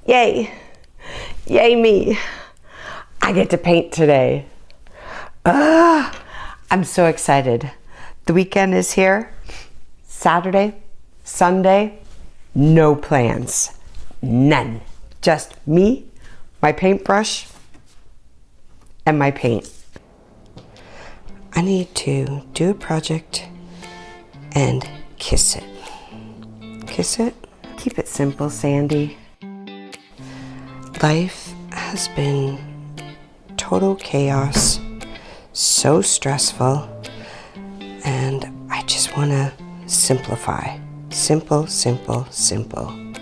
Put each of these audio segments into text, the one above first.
Yay! Yay me! I get to paint today. I'm so excited. The weekend is here. Saturday, Sunday, no plans. None. Just me, my paintbrush, and my paint. I need to do a project and kiss it. Kiss it? Keep it simple, Sandy. Life has been total chaos, so stressful, and I just want to simplify. Simple, simple, simple. I'm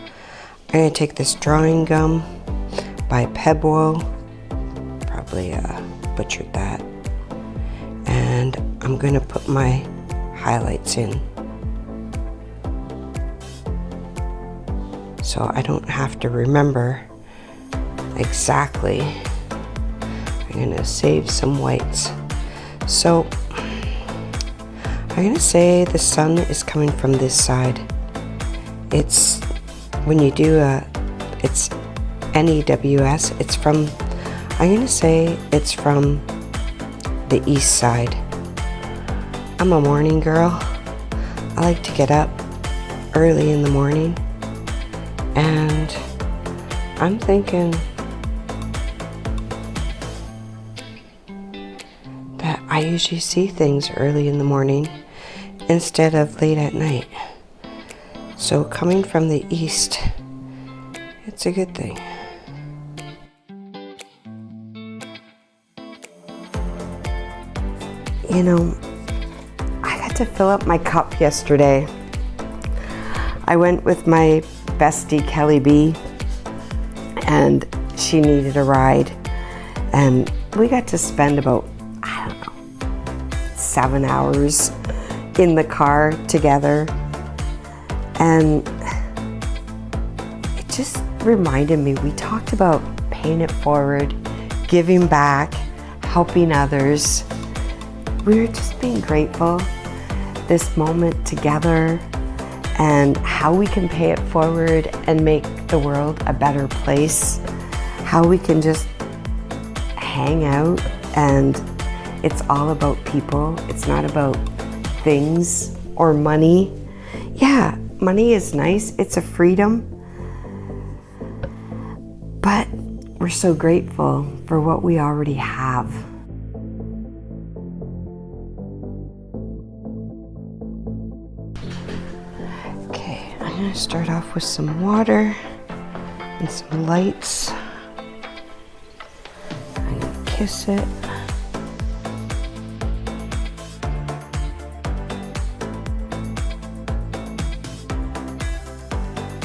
going to take this drawing gum by Pebwo, probably butchered that, and I'm going to put my highlights in so I don't have to remember exactly. I'm going to save some whites. So I'm going to say the sun is coming from this side. It's when you do it's NEWS, it's from, I'm going to say it's from the east side. I'm a morning girl. I like to get up early in the morning, and I'm thinking that I usually see things early in the morning instead of late at night. So coming from the east, it's a good thing. You know, I got to fill up my cup yesterday. I went with my bestie Kelly B, and she needed a ride, and we got to spend about, 7 hours in the car together, and it just reminded me, we talked about paying it forward, giving back, helping others. We were just being grateful this moment together and how we can pay it forward and make the world a better place, how we can just hang out, and it's all about people. It's not about things or money. Yeah, money is nice. It's a freedom. But we're so grateful for what we already have. Okay, I'm going to start off with some water and some lights. I'm going to kiss it.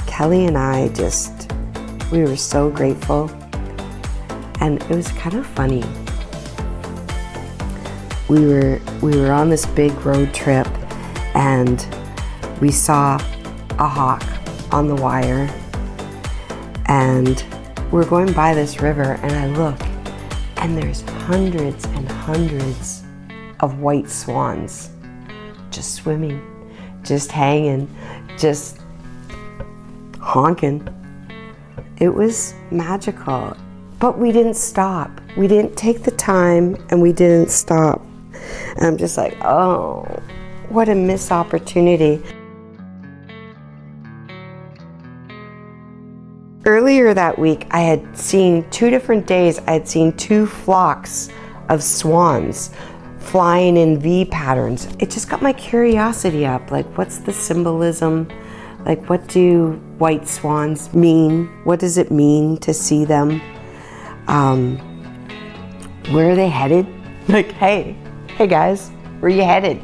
Kelly and I we were so grateful, and it was kind of funny. We were on this big road trip, and we saw a hawk on the wire, and we're going by this river, and I look, and there's hundreds and hundreds of white swans just swimming, just hanging, just honking. It was magical, but we didn't stop. We didn't take the time, and we didn't stop. And I'm just like, oh, what a missed opportunity. Earlier that week, I had seen 2 different days, I had seen 2 flocks of swans flying in V patterns. It just got my curiosity up, like, what's the symbolism? Like, what do white swans mean? What does it mean to see them? Where are they headed? Like, hey guys, where are you headed?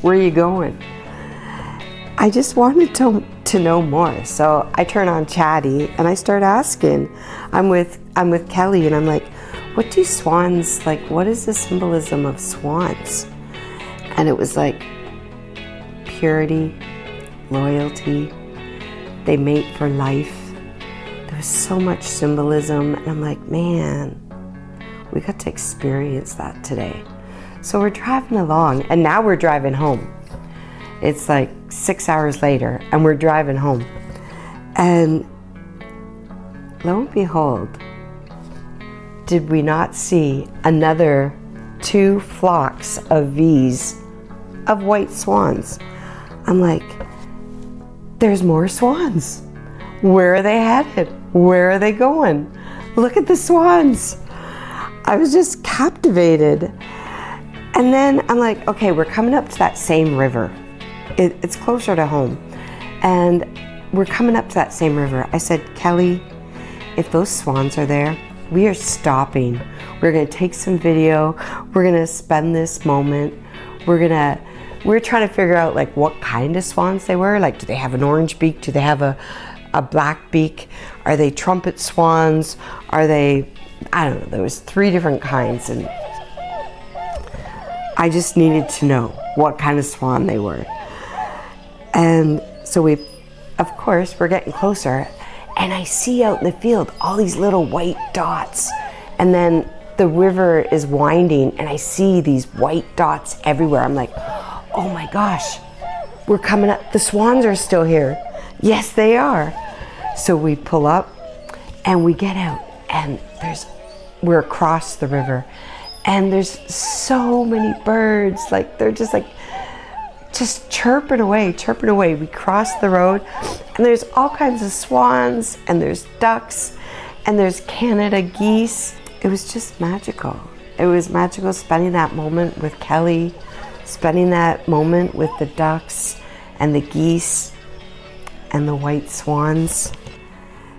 Where are you going? I just wanted to know more. So I turn on Chatty and I start asking. I'm with Kelly, and I'm like, what do swans, like, what is the symbolism of swans? And it was like purity, loyalty, they mate for life. There was so much symbolism, and I'm like, man, we got to experience that today. So we're driving along, and now we're driving home. It's like 6 hours later, and we're driving home. And lo and behold, did we not see another 2 flocks of V's of white swans? I'm like, there's more swans. Where are they headed? Where are they going? Look at the swans. I was just captivated. And then I'm like, okay, we're coming up to that same river. It's closer to home. And we're coming up to that same river. I said, Kelly, if those swans are there, we are stopping. We're gonna take some video. We're gonna spend this moment. We're trying to figure out like what kind of swans they were. Like, do they have an orange beak? Do they have a black beak? Are they trumpet swans? Are they, I don't know, there was 3 different kinds, and I just needed to know what kind of swan they were. And so of course, we're getting closer, and I see out in the field all these little white dots, and then the river is winding, and I see these white dots everywhere. I'm like, oh my gosh, we're coming up. The swans are still here. Yes, they are. So we pull up, and we get out, and we're across the river, and there's so many birds. Like, they're just chirping away. We cross the road, and there's all kinds of swans, and there's ducks, and there's Canada geese. It was just magical. It was magical spending that moment with Kelly, spending that moment with the ducks and the geese and the white swans.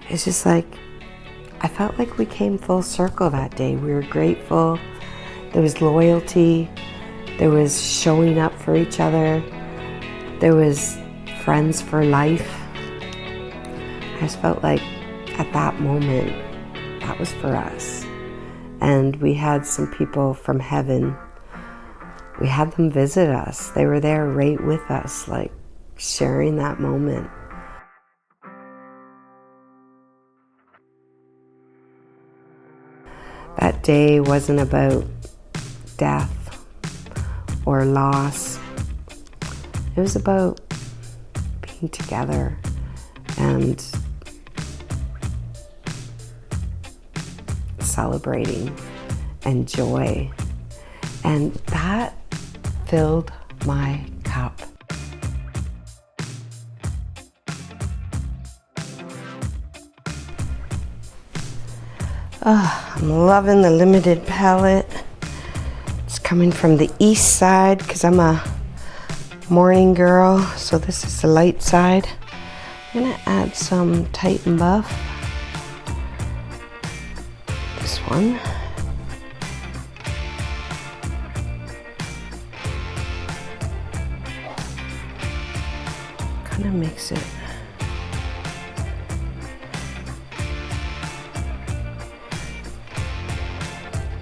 It's just like, I felt like we came full circle that day. We were grateful. There was loyalty. There was showing up for each other. There was friends for life. I just felt like at that moment, that was for us. And we had some people from heaven. We had them visit us. They were there right with us, like sharing that moment. That day wasn't about death or loss. It was about being together and celebrating and joy. And that filled my cup. Oh, I'm loving the limited palette. It's coming from the east side because I'm a morning girl, so this is the light side. I'm gonna add some Titan Buff. This one. Kind of mix it.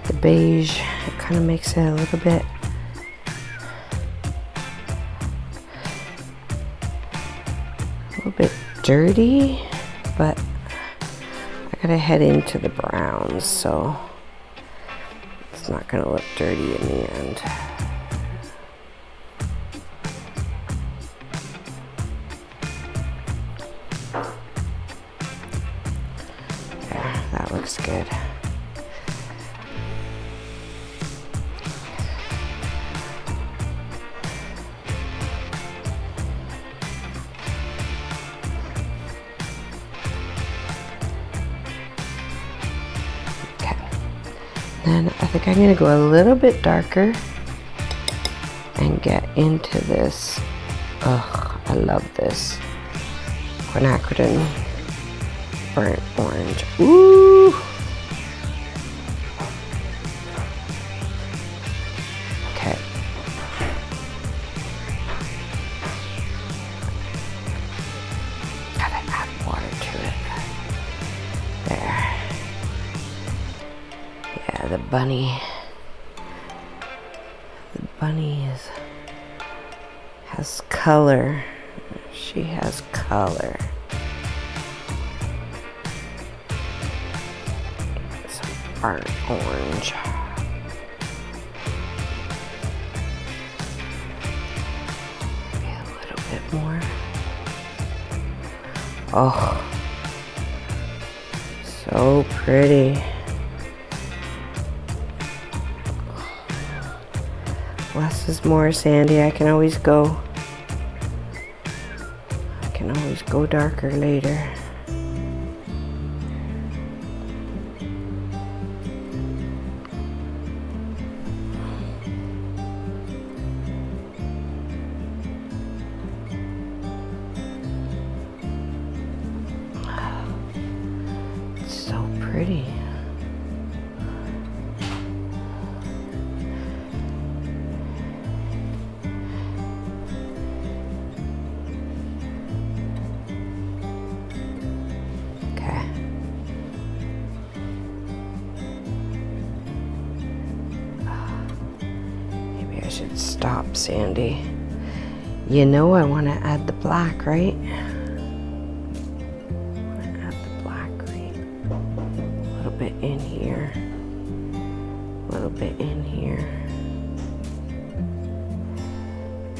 The beige, it kind of makes it a little bit dirty, but I gotta head into the browns, so it's not gonna look dirty in the end. There, that looks good. Then I think I'm gonna go a little bit darker and get into this. Ugh, I love this quinacridone burnt orange. Ooh! Okay. Gotta add water to it. There. Yeah, the bunny has color. She has color. Some burnt orange. Maybe a little bit more. Oh, So pretty. Less is more, Sandy. I can always go darker later. So pretty. Okay. Maybe I should stop, Sandy. You know I want to add the black, right? Bit in here, a little bit in here,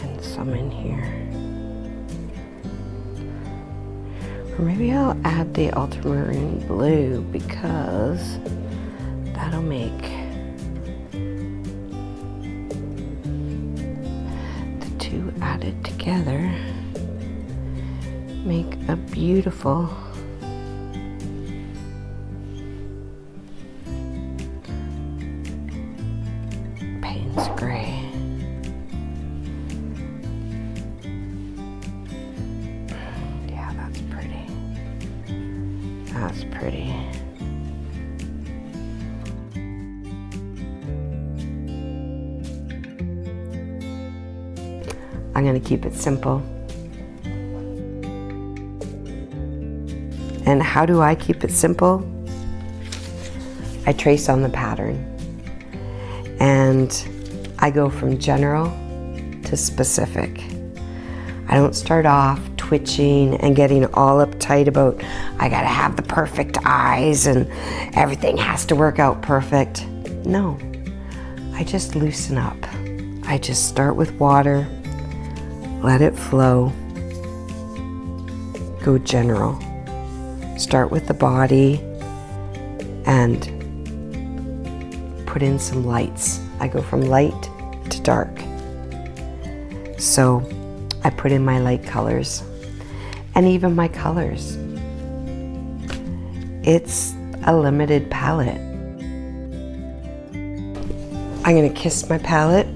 and some in here. Or maybe I'll add the ultramarine blue because that'll make the two added together make a beautiful gray. Yeah, that's pretty. That's pretty. I'm going to keep it simple. And how do I keep it simple? I trace on the pattern. And I go from general to specific. I don't start off twitching and getting all uptight about I gotta have the perfect eyes and everything has to work out perfect. No, I just loosen up. I just start with water, let it flow, go general. Start with the body and put in some lights. I go from light to dark. So I put in my light colors and even my colors. It's a limited palette. I'm gonna kiss my palette,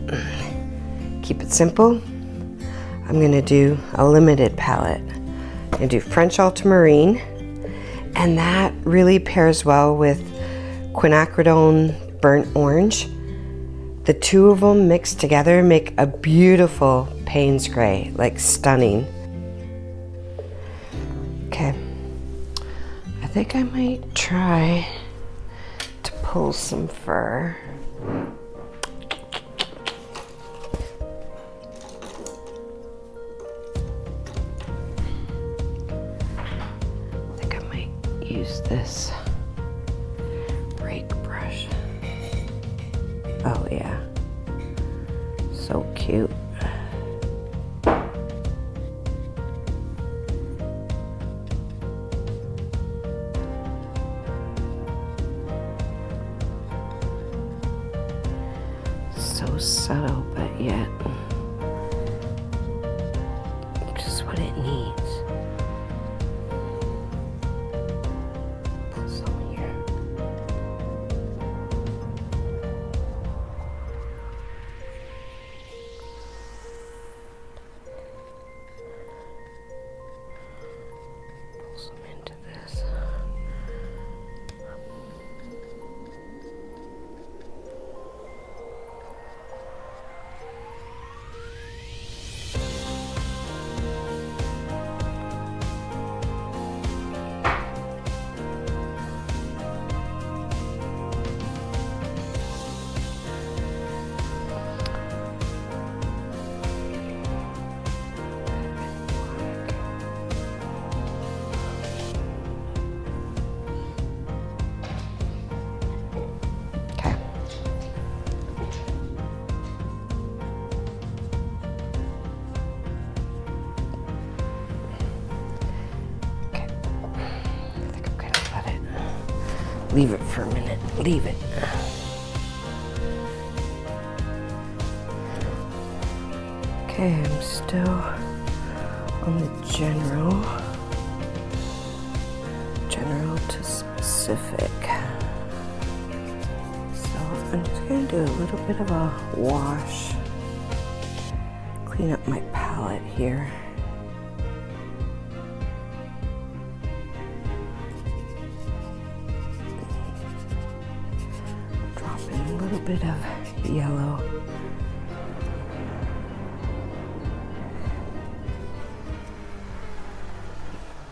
keep it simple. I'm gonna do a limited palette. I'm gonna do French ultramarine, and that really pairs well with quinacridone burnt orange. The two of them mixed together make a beautiful Payne's gray, like stunning. Okay, I think I might try to pull some fur. I think I might use this rake brush. Oh yeah, so cute. So subtle, but yet just what it needs. Put some here. Pull some into this. Leave it for a minute. Leave it. Okay, I'm still on the general to specific. So I'm just going to do a little bit of a wash. Clean up my palette here. Drop in a little bit of yellow.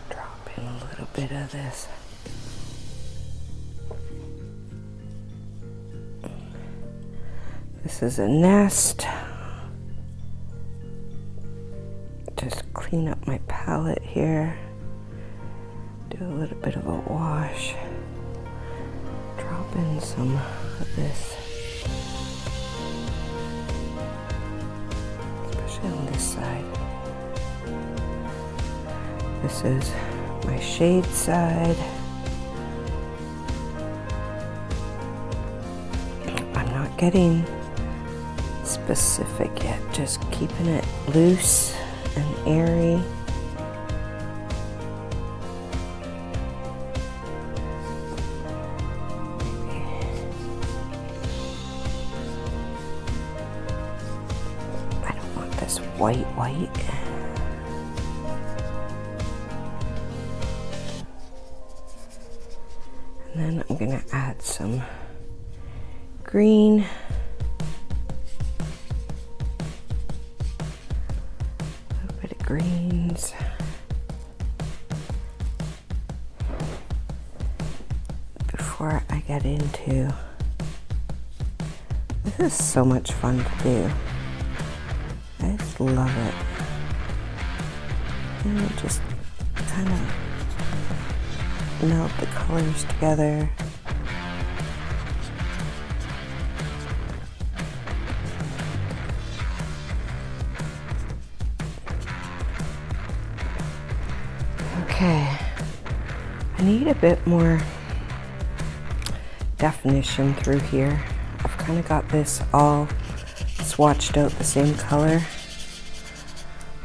Drop in a little bit of this. This is a nest. Just clean up my palette here. Do a little bit of a wash. Drop in some of this. Especially on this side. This is my shade side. I'm not getting specific yet, just keeping it loose and airy. I don't want this white. And then I'm gonna add some green. Greens. Before I get into, this is so much fun to do. I just love it. And just kind of melt the colors together. Okay, I need a bit more definition through here. I've kind of got this all swatched out the same color.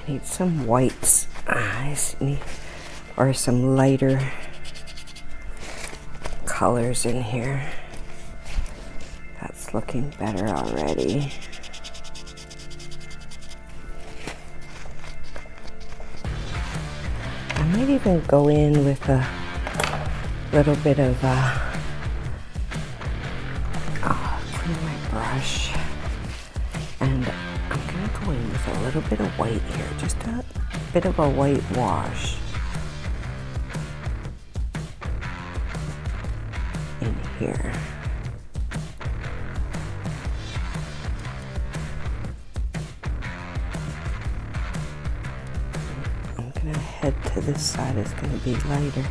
I need some whites, or some lighter colors in here. That's looking better already. I might even go in with a little bit of clean my brush, and I'm gonna go in with a little bit of white here, just a bit of a white wash in here. Head to this side is going to be lighter.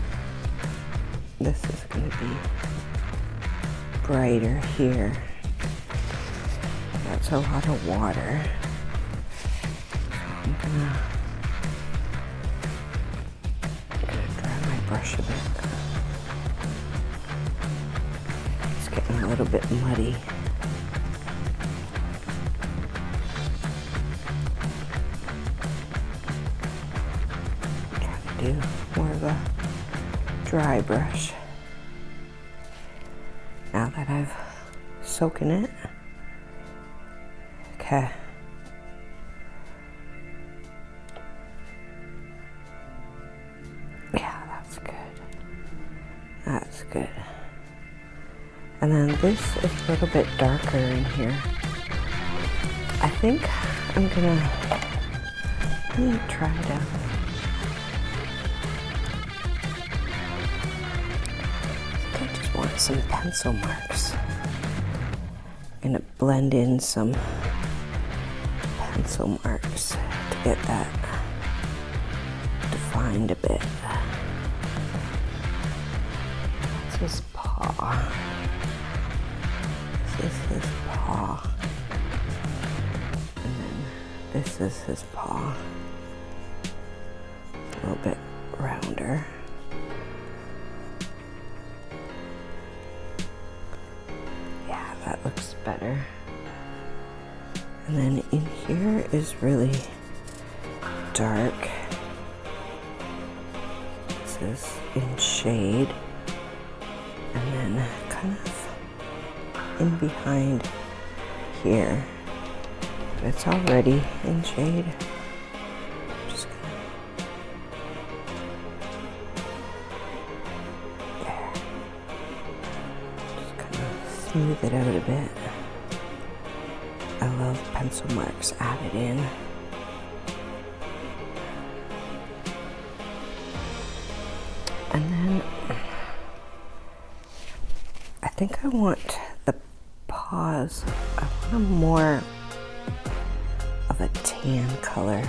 This is going to be brighter here. That's a lot of water. I'm gonna dry my brush a bit. It's getting a little bit muddy. Do more of a dry brush now that I've soaking it. Okay. Yeah, that's good. That's good. And then this is a little bit darker in here. I think I'm gonna, let me try it out. Want some pencil marks. I'm gonna blend in some pencil marks to get that defined a bit. That's his paw. This is his paw. And then this is his paw. A little bit rounder. looks better. And then in here is really dark. This is in shade. And then kind of in behind here. But it's already in shade. I'm just gonna, there. Just kind of smooth it out a bit. I love pencil marks added in. And then I think I want the paws, I want a more of a tan color.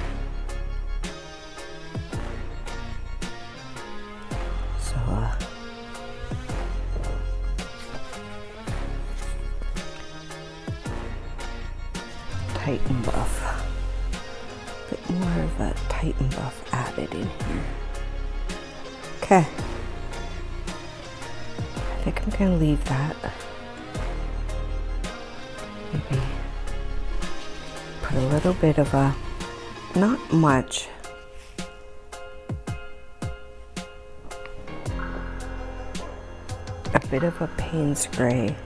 So Titan buff. A bit more of a Titan buff added in here. Okay. I think I'm gonna leave that. Maybe put a little bit of a, not much. A bit of a Payne's gray.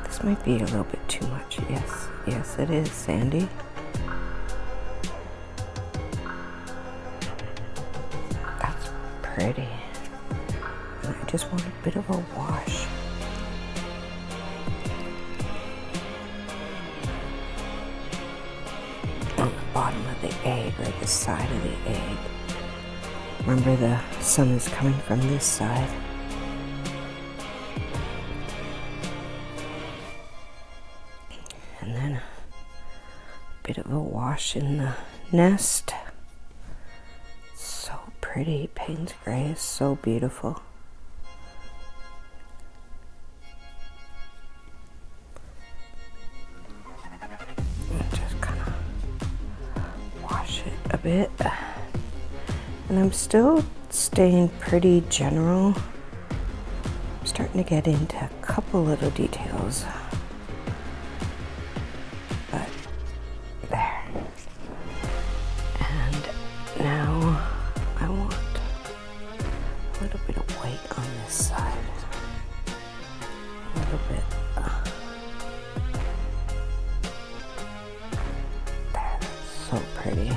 This might be a little bit too much. Yes, yes it is, Sandy. That's pretty. And I just want a bit of a wash. On the bottom of the egg, like the side of the egg. Remember, the sun is coming from this side. And then a bit of a wash in the nest. So pretty. Payne's gray is so beautiful. And just kind of wash it a bit. And I'm still staying pretty general. I'm starting to get into a couple little details. But there. And now I want a little bit of white on this side. A little bit. There, that's so pretty.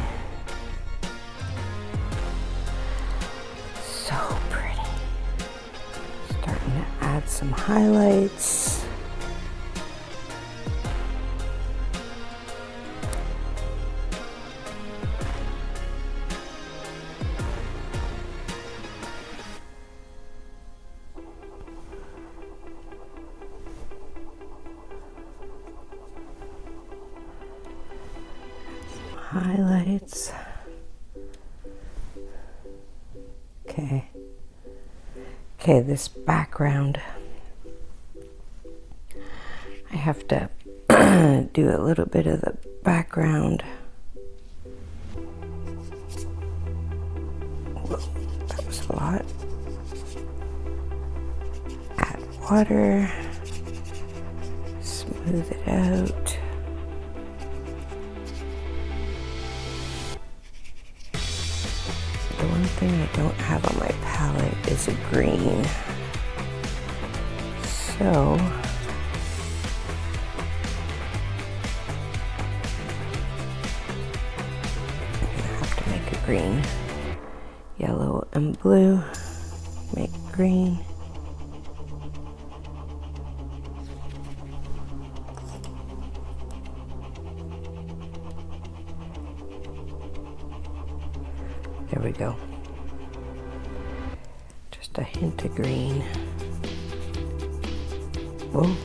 So pretty. Starting to add some highlights. Highlights. Okay. Okay, this background. I have to do a little bit of the background. Whoa, that was a lot. Add water. Smooth it out. The one thing I don't have on my palette is a green. So I'm gonna have to make a green. Yellow and blue. Make green. There we go. Just a hint of green. Whoa.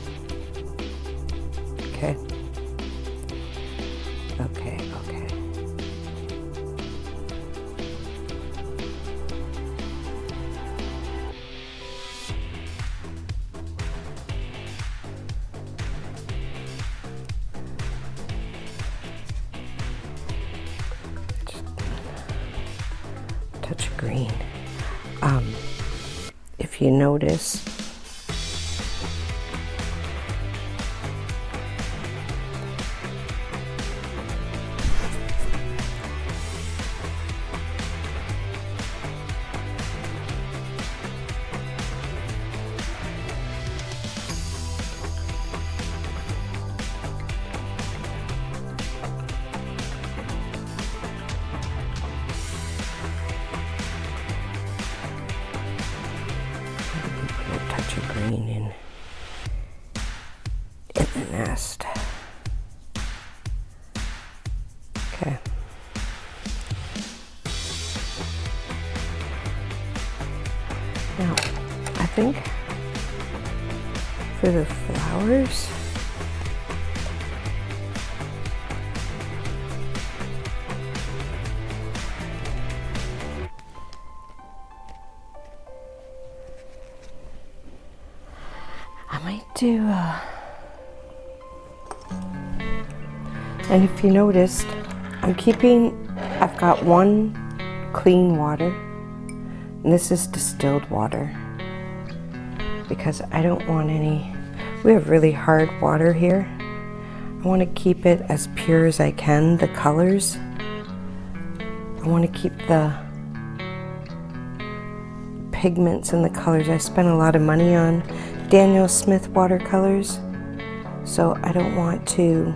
Okay. Okay, okay. Touch of green. If you notice, bunch of green in the nest. Okay. Now, I think for the flowers, I might do, and if you noticed, I've got one clean water, and this is distilled water, because I don't want any, we have really hard water here. I want to keep it as pure as I can, the colors. I want to keep the pigments and the colors. I spent a lot of money on Daniel Smith watercolors, so I don't want to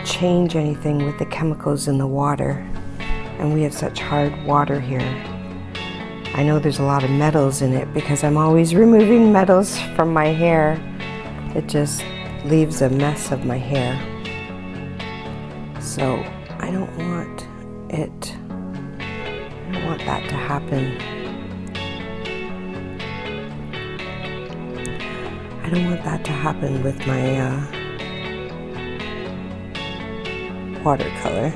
change anything with the chemicals in the water, and we have such hard water here. I know there's a lot of metals in it because I'm always removing metals from my hair. It just leaves a mess of my hair. So I don't want that to happen. I don't want that to happen with my watercolor.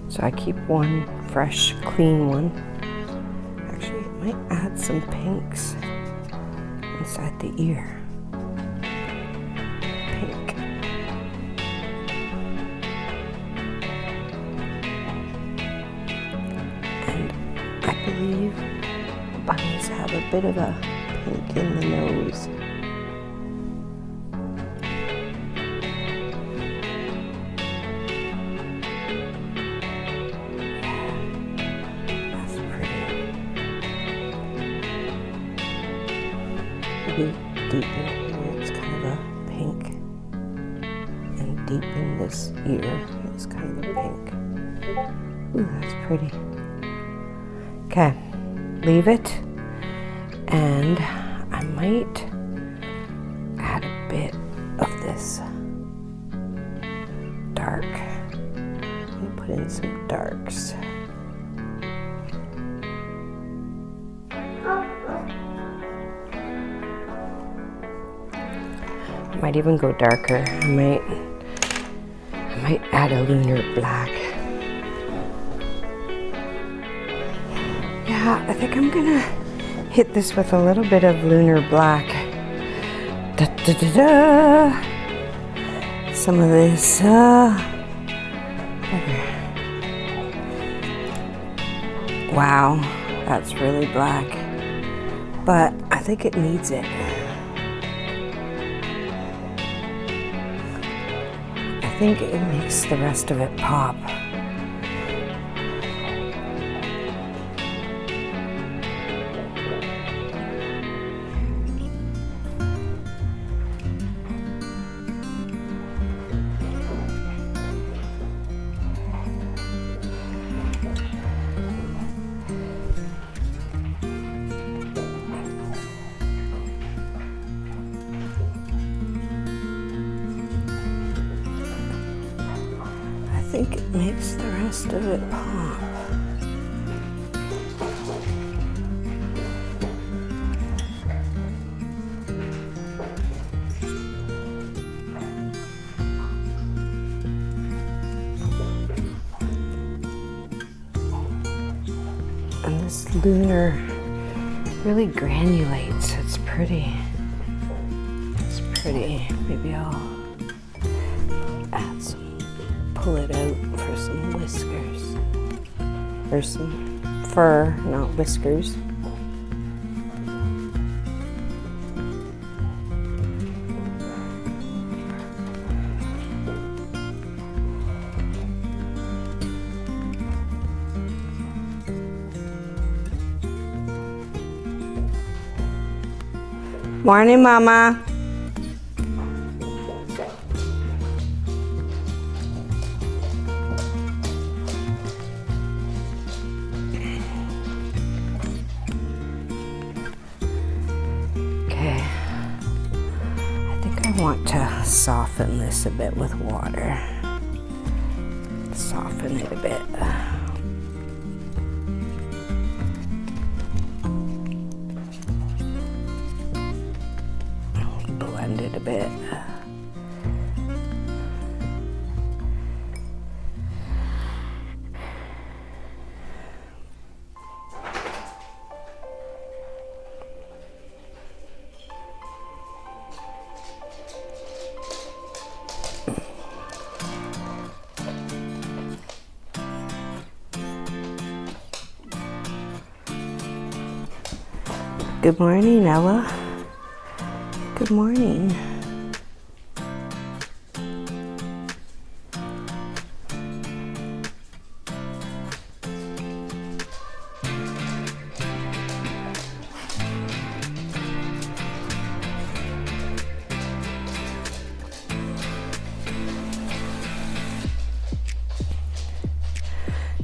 So I keep one fresh, clean one. Actually, I might add some pinks inside the ear. Pink. And I believe bunnies have a bit of a pink in the nose. Deep in here, it's kind of a pink, and deep in this ear, it's kind of a pink. Ooh, that's pretty. Okay, leave it, and I might add a bit of this dark. Let me put in some darks. Might even go darker. I might add a lunar black. Yeah, I think I'm gonna hit this with a little bit of lunar black. Da, da, da, da. Some of this wow, that's really black, but I think it needs it. I think it makes the rest of it pop. I think it makes the rest of it pop. And this lunar really granulates. It's pretty. It's pretty. Maybe I'll add some, pull it out for some whiskers. Or some fur, not whiskers. Morning, Mama. Okay. I think I want to soften this a bit with water. Soften it a bit. Blend it a bit. Good morning, Ella. Good morning.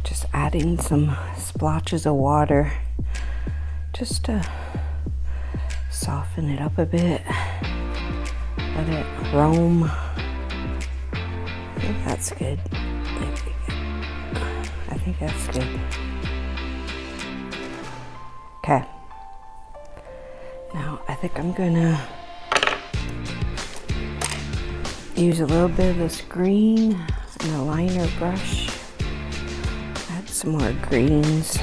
Just adding some splotches of water just to soften it up a bit. Let it roam. I think that's good. I think that's good. Okay. Now I think I'm gonna use a little bit of this green and a liner brush. Add some more greens.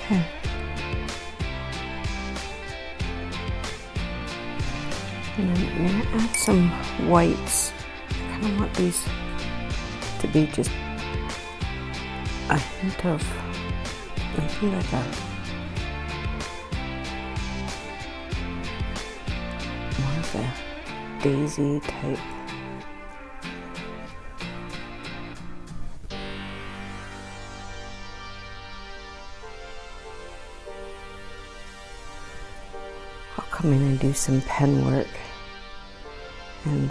Okay. And then I'm going to add some whites. I kind of want these to be just a hint of maybe like a more of a daisy type. I'll come in and do some pen work and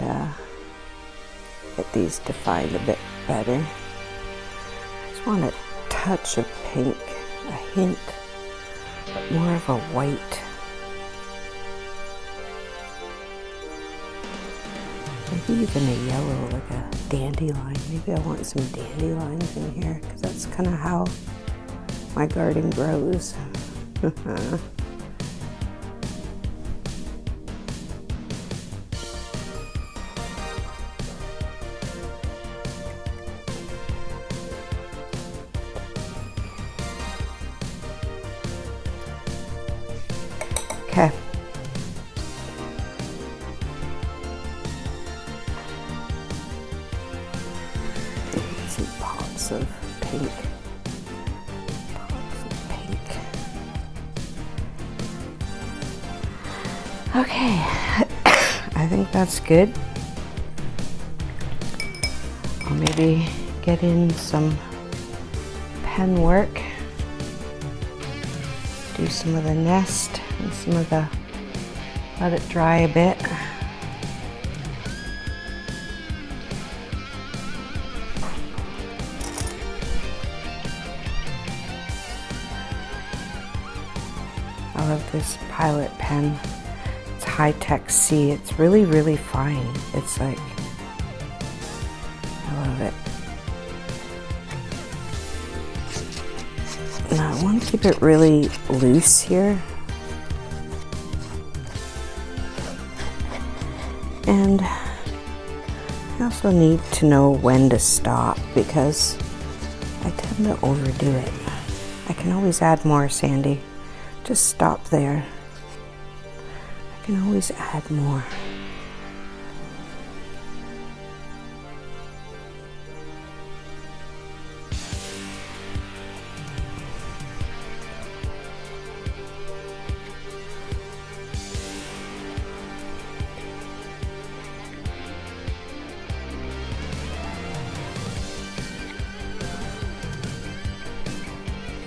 get these defined a bit better. Just want a touch of pink, a hint, but more of a white. Maybe even a yellow, like a dandelion. Maybe I want some dandelions in here because that's kind of how my garden grows. Okay. Some pops of pink. Pops of pink. Okay. I think that's good. maybe get in some pen work. Do some of the nest and some of the, let it dry a bit. I love this Pilot pen. It's high-tech C. It's really, really fine. It's like, I love it. Now I want to keep it really loose here. And I also need to know when to stop because I tend to overdo it. I can always add more, Sandy. Just stop there. I can always add more.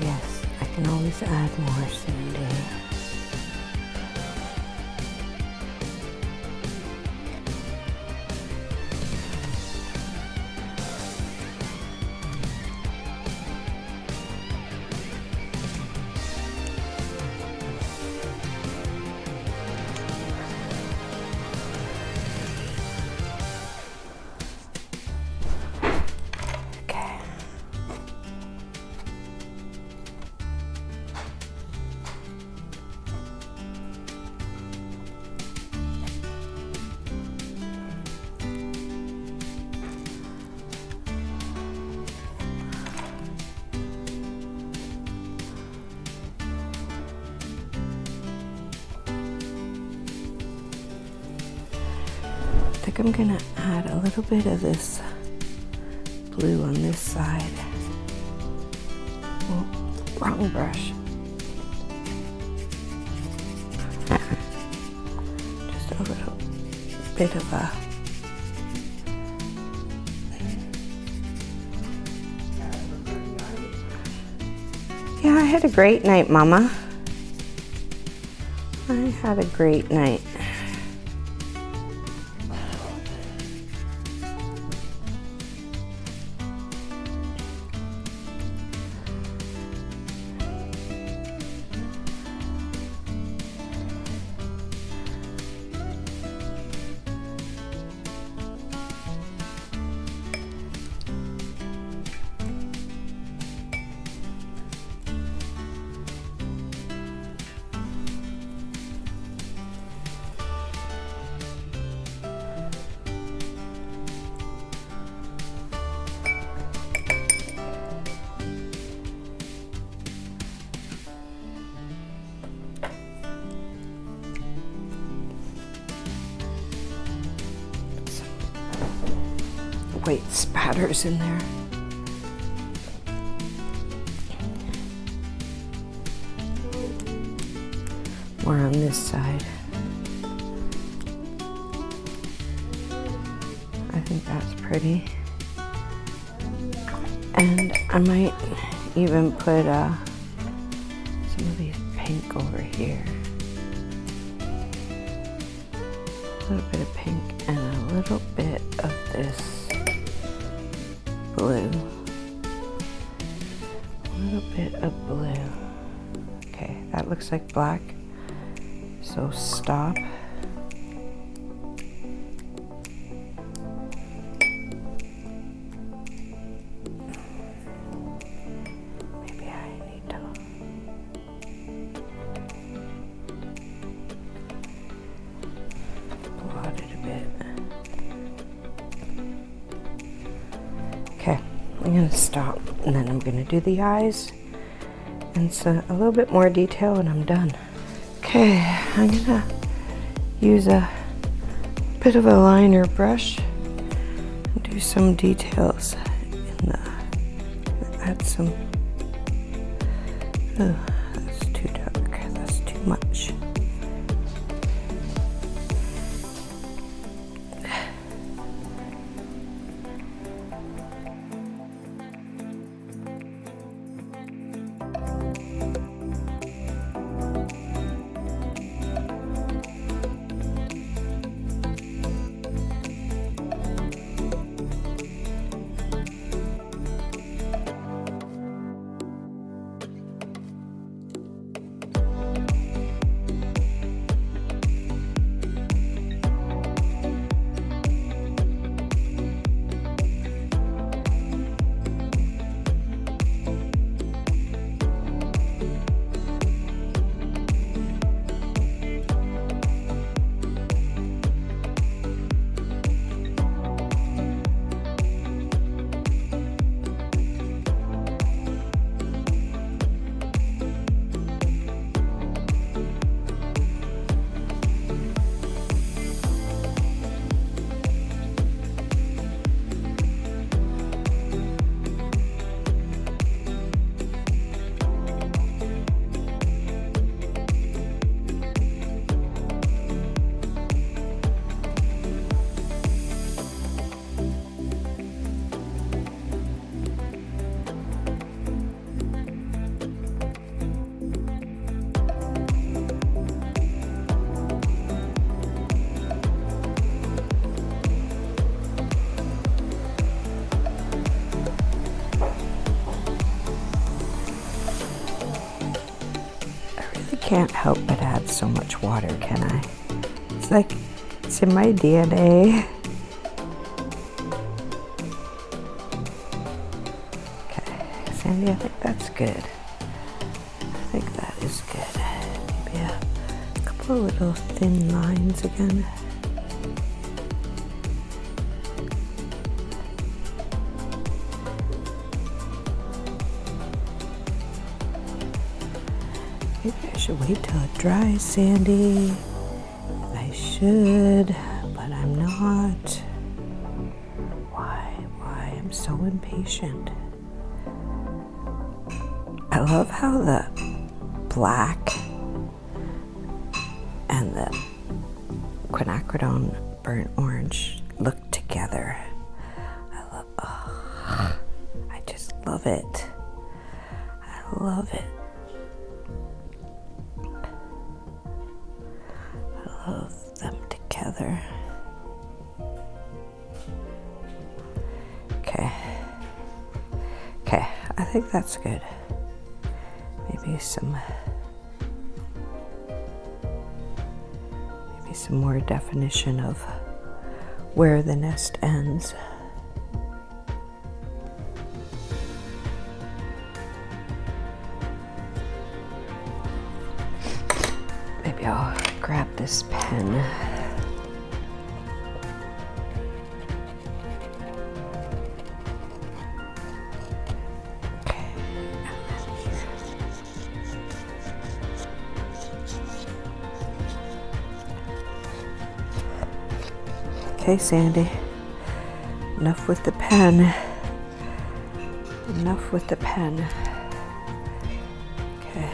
Yes, I can always add more, Sandy. I think I'm gonna add a little bit of this blue on this side. Oh, wrong brush. Just a little bit of a Yeah, I had a great night, Mama. I had a great night. White spatters in there. More on this side. I think that's pretty. And I might even put some of these pink over here. A little bit of pink and a little bit of this blue. A little bit of blue. Okay, that looks like black. So stop. Maybe I need to blot it a bit. Okay, I'm gonna stop and then I'm gonna do the eyes and so a little bit more detail and I'm done. Okay, I'm gonna use a bit of a liner brush and do some details in the, add some, oh, that's too dark, that's too much. can't help but add so much water, can I? It's like, it's in my DNA. Okay, Sandy, I think that's good. I think that is good. Maybe a couple of little thin lines again. Maybe I should wait till it dries, Sandy. I should, but I'm not. Why? I'm so impatient. I love how the black and the quinacridone burnt orange look together. I just love it. I love it. Love them together. Okay, I think that's good. Maybe some more definition of where the nest ends. Maybe I'll grab this pen. Okay. Okay, Sandy. Enough with the pen. Enough with the pen. Okay.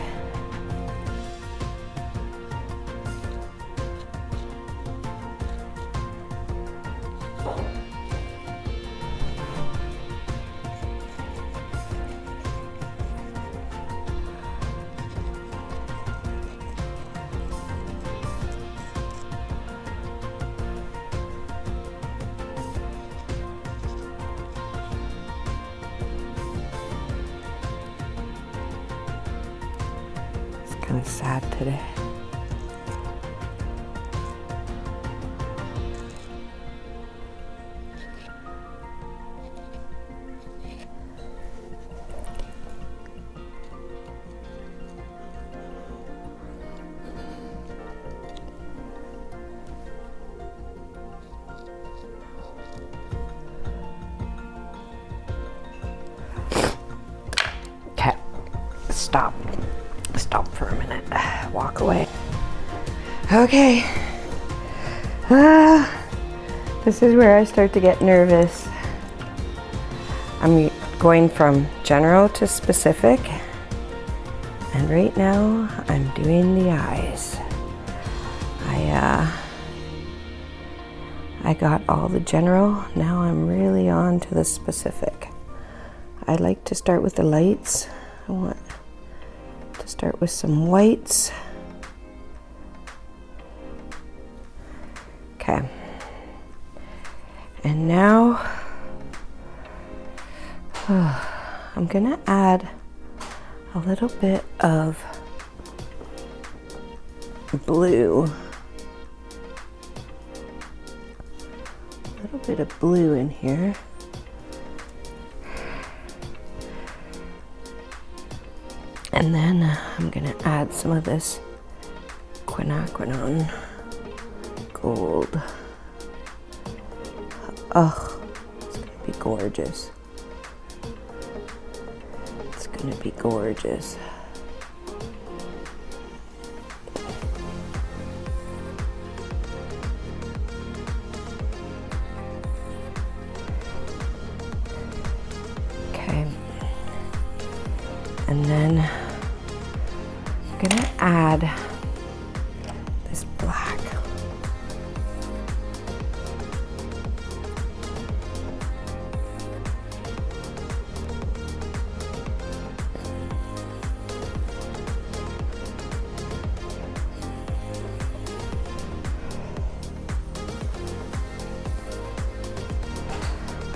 Kind of sad today. Okay, stop for a minute. Walk away. Okay. This is where I start to get nervous. I'm going from general to specific, and right now I'm doing the eyes. I got all the general. Now I'm really on to the specific. I like to start with the lights. I want to start with some whites. Okay. And now I'm gonna add a little bit of blue. A little bit of blue in here. And then I'm gonna add some of this quinacridone gold. Oh, it's gonna be gorgeous. It's gonna be gorgeous. Okay. And then I'm gonna add this black.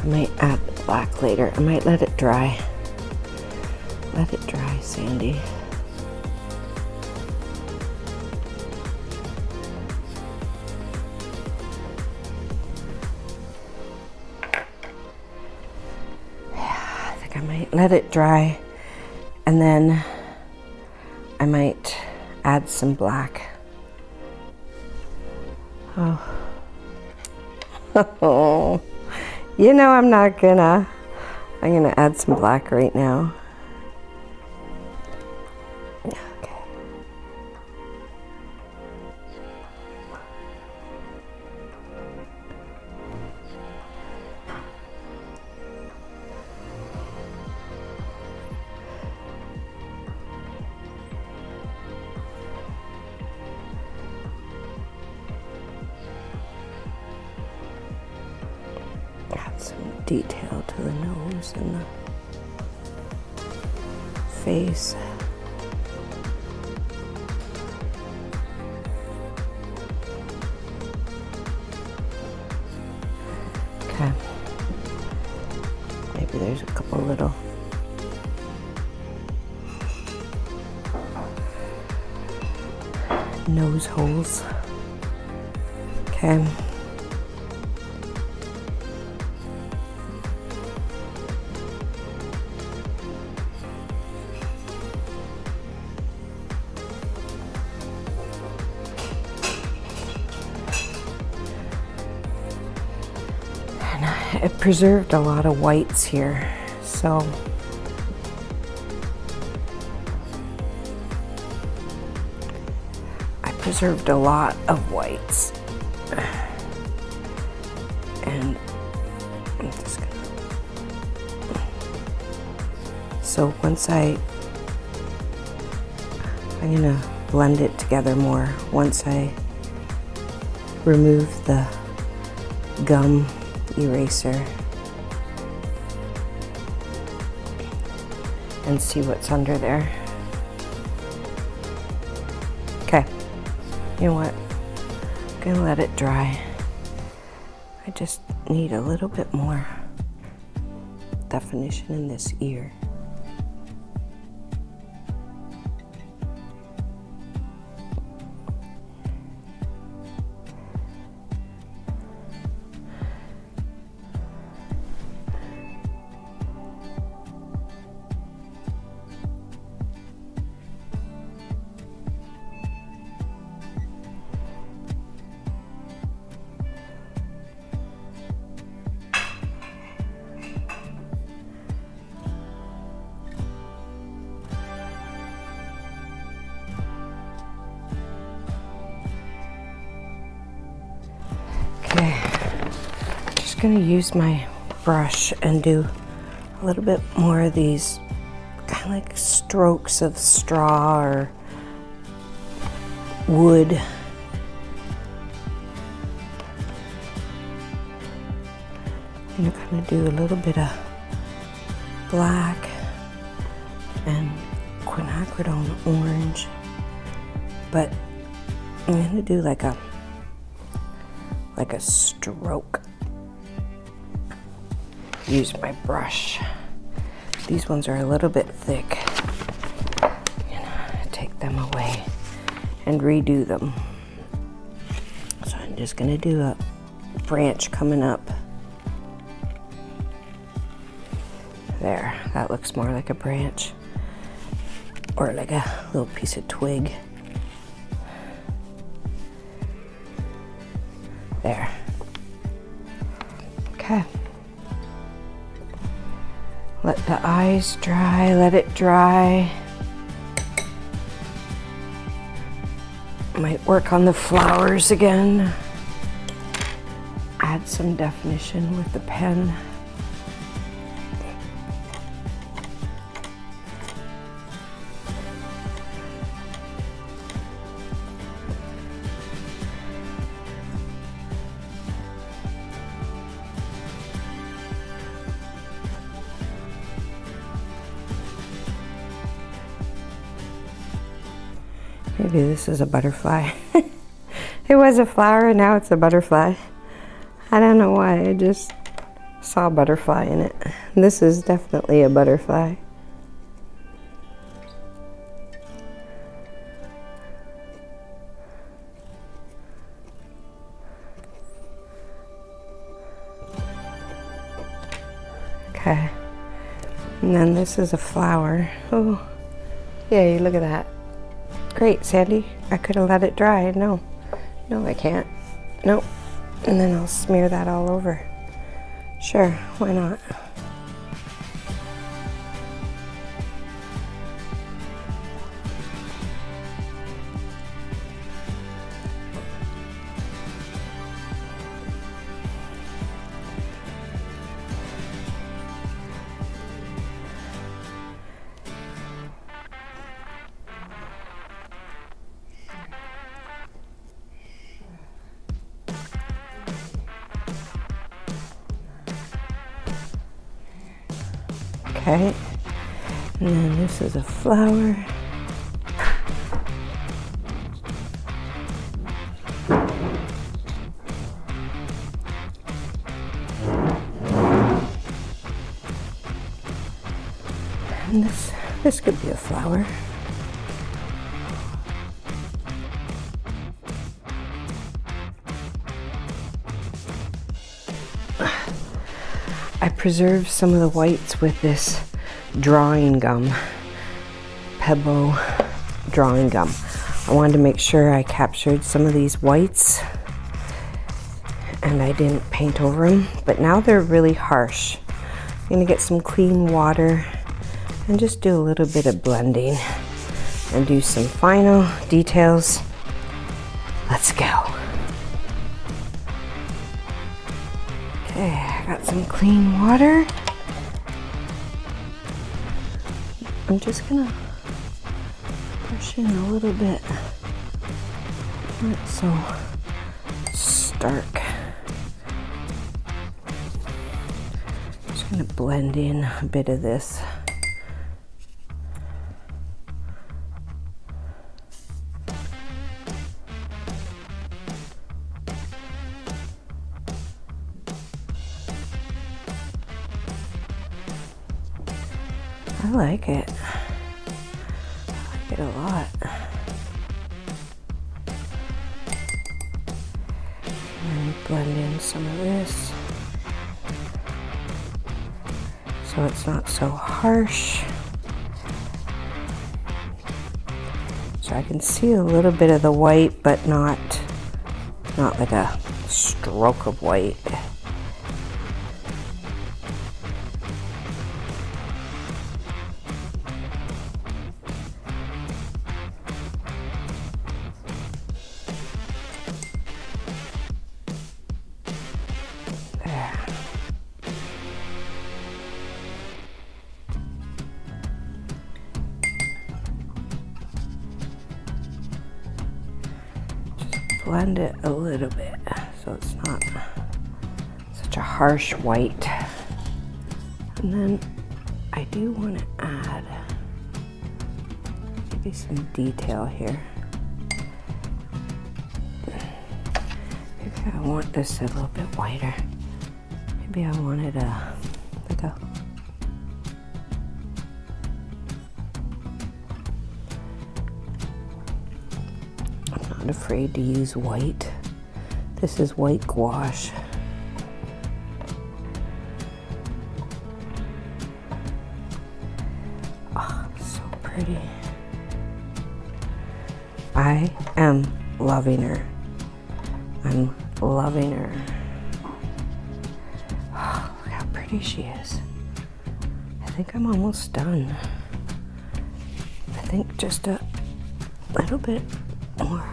I might add the black later. I might let it dry. Let it dry, Sandy. I might let it dry, and then I might add some black. Oh. Oh. You know I'm gonna add some black right now. Okay. Add some detail to the nose and the face. Okay. Maybe there's a couple little nose holes. Okay. It preserved a lot of whites here, so I preserved a lot of whites, and I'm just gonna, so once I'm gonna blend it together more once I remove the gum eraser and see what's under there. Okay, you know what? I'm gonna let it dry. I just need a little bit more definition in this ear. Okay, I'm just gonna use my brush and do a little bit more of these kind of like strokes of straw or wood. I'm gonna kind of do a little bit of black and quinacridone orange, but I'm gonna do like a stroke. Use my brush. These ones are a little bit thick. Take them away and redo them. So I'm just gonna do a branch coming up. There, that looks more like a branch or like a little piece of twig. There. Okay. Let the eyes dry, let it dry. Might work on the flowers again. Add some definition with the pen. Maybe this is a butterfly. It was a flower and now it's a butterfly. I don't know why, I just saw a butterfly in it. This is definitely a butterfly. Okay. And then this is a flower. Oh, yay, look at that. Great, Sandy. I could have let it dry. No, I can't. Nope. And then I'll smear that all over. Sure, why not? Okay, and then this is a flower. And this could be a flower. I preserved some of the whites with this drawing gum, Pebble drawing gum. I wanted to make sure I captured some of these whites and I didn't paint over them, but now they're really harsh. I'm gonna get some clean water and just do a little bit of blending and do some final details. Let's go. Okay, I got some clean water. I'm just gonna brush in a little bit. Not so stark. Just gonna blend in a bit of this. I like it. I like it a lot. And then blend in some of this so it's not so harsh. So I can see a little bit of the white, but not like a stroke of white. Blend it a little bit so it's not such a harsh white. And then I do want to add maybe some detail here. Maybe I want this a little bit whiter. Maybe I wanted like a not afraid to use white. This is white gouache. Oh, so pretty. I am loving her. I'm loving her. Oh, look how pretty she is. I think I'm almost done. I think just a little bit more.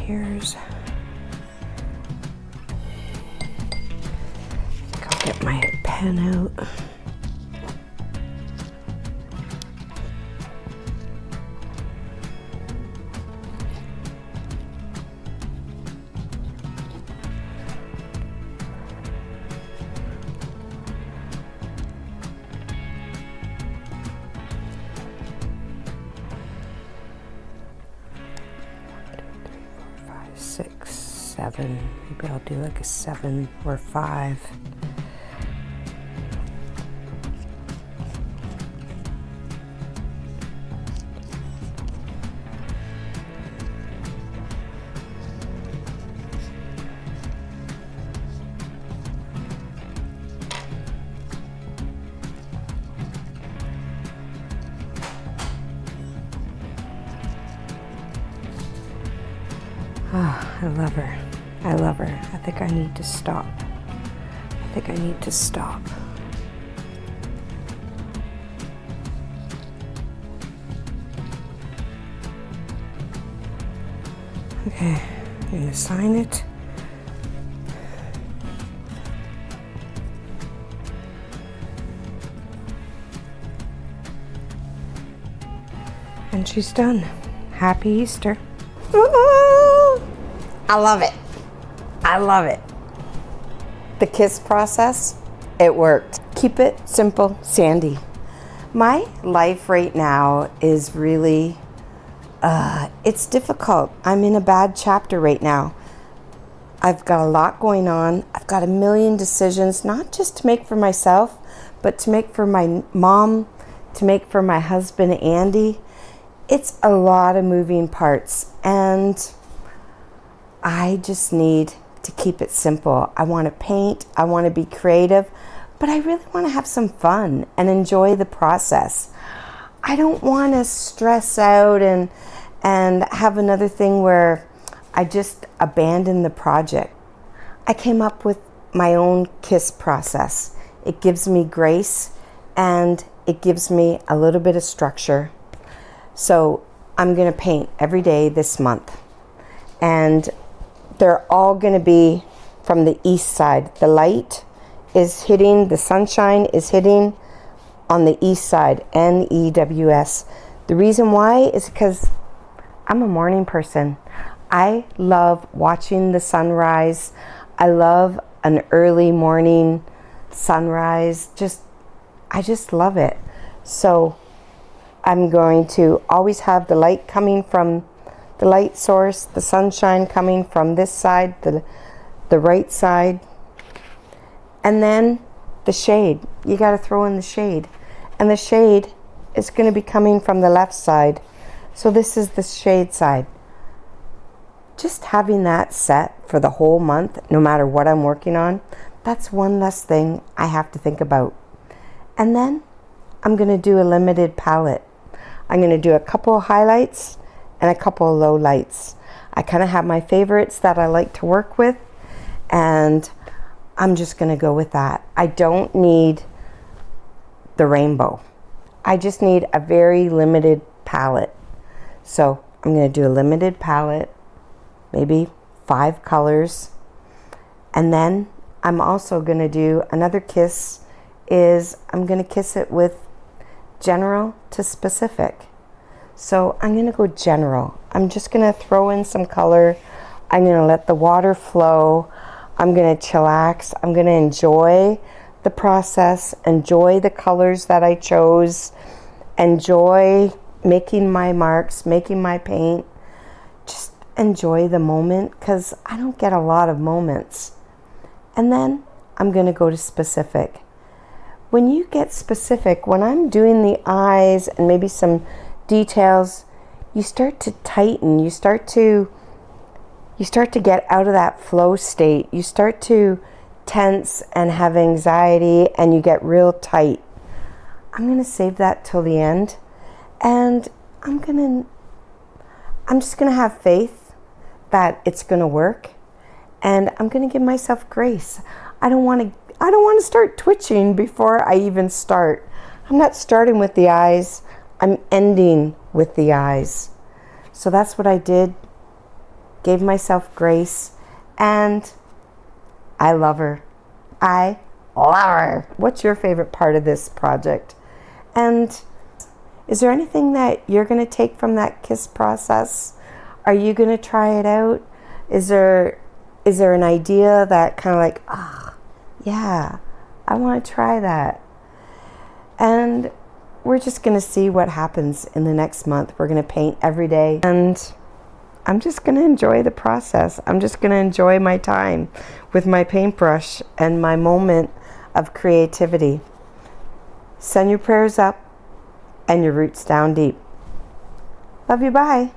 Here's, I think I'll get my pen out. Six, seven, maybe I'll do like a 7 or 5. Oh, I love her. I love her. I think I need to stop. I think I need to stop. Okay, I'm going to sign it. And she's done. Happy Easter. I love it. I love it. The kiss process, it worked. Keep it simple, Sandy. My life right now is really, it's difficult. I'm in a bad chapter right now. I've got a lot going on. I've got a million decisions, not just to make for myself, but to make for my mom, to make for my husband, Andy. It's a lot of moving parts, and I just need to keep it simple. I want to paint, I want to be creative, but I really want to have some fun and enjoy the process. I don't want to stress out and have another thing where I just abandon the project. I came up with my own kiss process. It gives me grace and it gives me a little bit of structure. So I'm going to paint every day this month, and they're all going to be from the east side. The light is hitting, the sunshine is hitting on the east side, NEWS. The reason why is because I'm a morning person. I love watching the sunrise. I love an early morning sunrise. I just love it. So I'm going to always have the light coming from the light source, the sunshine coming from this side, the right side, and then the shade. You got to throw in the shade, and the shade is going to be coming from the left side. So this is the shade side. Just having that set for the whole month, no matter what I'm working on, that's one less thing I have to think about. And then I'm going to do a limited palette. I'm going to do a couple of highlights and a couple of low lights. I kind of have my favorites that I like to work with, and I'm just going to go with that. I don't need the rainbow. I just need a very limited palette. So I'm going to do a limited palette, maybe 5 colors. And then I'm also going to do another kiss, is I'm going to kiss it with general to specific. So I'm going to go general. I'm just going to throw in some color. I'm going to let the water flow. I'm going to chillax. I'm going to enjoy the process, enjoy the colors that I chose, enjoy making my marks, making my paint. Just enjoy the moment, because I don't get a lot of moments. And then I'm going to go to specific. When you get specific, when I'm doing the eyes and maybe some details, you start to tighten, you start to get out of that flow state, you start to tense and have anxiety, and you get real tight. I'm going to save that till the end, and I'm just going to have faith that it's going to work, and I'm going to give myself grace. I don't want to start twitching before I even start. I'm not starting with the eyes. I'm ending with the eyes. So that's what I did. Gave myself grace, and I love her. I love her. What's your favorite part of this project? And is there anything that you're going to take from that kiss process? Are you going to try it out? Is there an idea that kind of like, yeah, I want to try that? And we're just going to see what happens in the next month. We're going to paint every day, and I'm just going to enjoy the process. I'm just going to enjoy my time with my paintbrush and my moment of creativity. Send your prayers up and your roots down deep. Love you, bye.